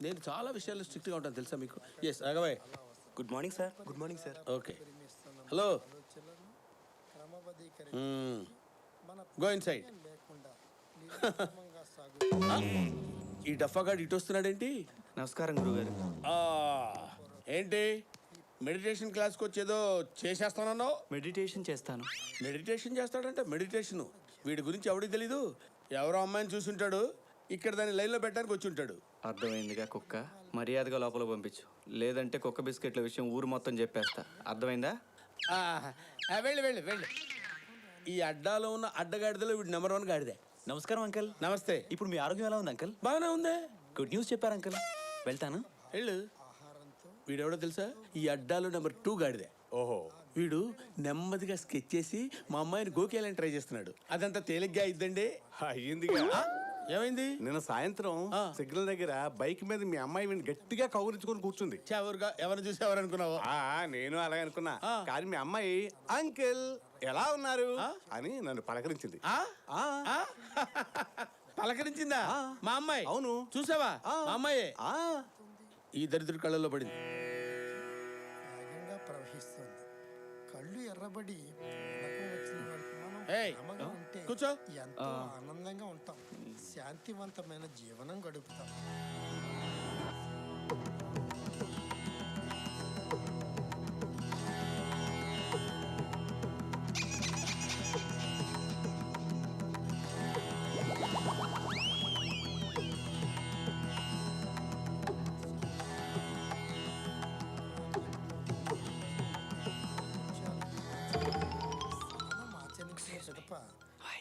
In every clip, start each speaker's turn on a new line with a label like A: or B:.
A: నేను చాలా విషయాల్లో స్ట్రిక్ట్గా ఉంటాను తెలుసా మీకు. Yes Raghavaiah.
B: Good morning sir. Good morning sir.
A: Okay hello. Go inside. ఈ డఫాగాడు ఇటు వస్తున్నాడేంటి?
B: నమస్కారం గురుగారు.
A: ఏంటి మెడిటేషన్ క్లాస్కి వచ్చేదో చేసేస్తానన్నావు?
B: మెడిటేషన్ చేస్తాను.
A: మెడిటేషన్ చేస్తాడంటే మెడిటేషన్. వీడి గురించి ఎవడికి తెలీదు. ఎవరో అమ్మాయిని చూసుంటాడు, ఇక్కడ దాన్ని లైన్లో పెట్టడానికి వచ్చి ఉంటాడు.
B: అర్థమైందిగా కుక్క. మర్యాదగా లోపల పంపించు, లేదంటే కుక్క బిస్కెట్ల విషయం ఊరు మొత్తం చెప్పేస్తా. అర్థమైందా?
A: వెళ్ళి వెళ్ళి వెళ్ళి. ఈ అడ్డాలో ఉన్న అడ్డగాడిదలో వీడు నెంబర్ 1 గాడిదే.
B: నమస్కారం అంకల్.
A: నమస్తే.
B: ఇప్పుడు మీ ఆరోగ్యం ఎలా ఉంది అంకల్?
A: బాగానే ఉంది.
B: గుడ్ న్యూస్ చెప్పారు అంకల్. వెళ్తాను.
A: వెళ్ళు. వీడెవడో తెలుసా? ఈ అడ్డాలో నెంబర్ 2 గాడిదే.
B: ఓహో.
A: వీడు నెమ్మదిగా స్కెచ్ చేసి మా అమ్మాయిని గోకేయాలని ట్రై చేస్తున్నాడు. అదంతా తేలిగ్గా అయిద్దండి.
C: అయ్యిందిగా.
A: ఏమైంది?
C: నిన్న సాయంత్రం సిగ్నల్ దగ్గర బైక్ మీద మీ అమ్మాయి వీడిని గట్టిగా కౌరించుకొని కూర్చుంది.
A: ఎవరుగా ఎవరు చూసి ఎవరు అనుకున్నావు?
C: నేను అలాగే అనుకున్నా. కానీ మీ అమ్మాయి అంకిల్ ఎలా ఉన్నారు అని నన్ను పలకరించింది.
A: పలకరించిందా మా అమ్మాయి?
C: అవును.
A: చూసావా? మా అమ్మాయి ఈ దరిద్రుడి కళ్ళల్లో పడింది.
D: వేగంగా ప్రవహిస్తుంది. కళ్ళు ఎర్రబడి
A: కూర్చో.
D: ఎంతో ఆనందంగా ఉంటాం, శాంతివంతమైన జీవనం గడుపుతాం.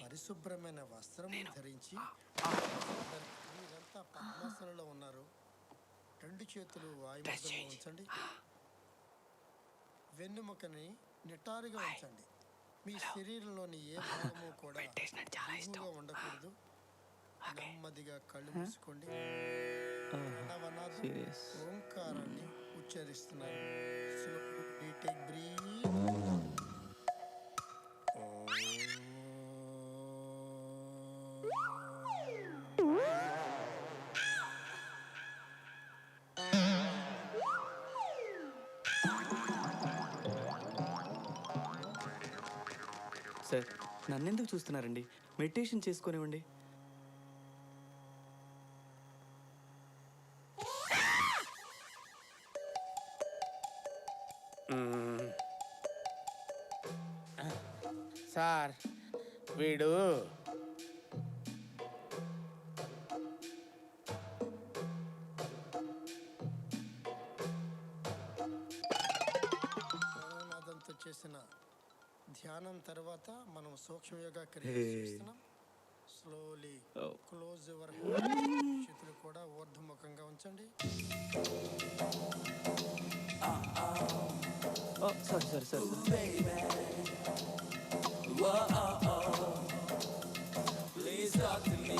D: పరిశుభ్రమైన వస్త్రం ధరించి మీరంతా పద్మాసనంలో ఉన్నారు. 2 చేతులు వాయుమధ్యంలో ఉంచండి. వెన్నుముకని నిటారుగా ఉంచండి. మీ శరీరంలోని ఏ భాగము కూడా ఎక్కువగా ఉండకూడదు. నెమ్మదిగా కళ్ళు మూసుకోండి. ఓంకారాన్ని ఉచ్చరిస్తున్నారు. Take breath.
B: సార్, నన్నెందుకు చూస్తున్నారండి? మెడిటేషన్ చేసుకునివ్వండి.
A: సార్ వీడు
D: ప్రాణనాదంతో చేసిన ధ్యానం తర్వాత మనం సూక్ష్మ యోగా క్రియ చేస్తున్నాం. స్లోలీ క్లోజ్ యువర్ చేతులు కూడా ఊర్ధ్వముఖంగా ఉంచండి.
B: Sorry.
E: Please talk to me.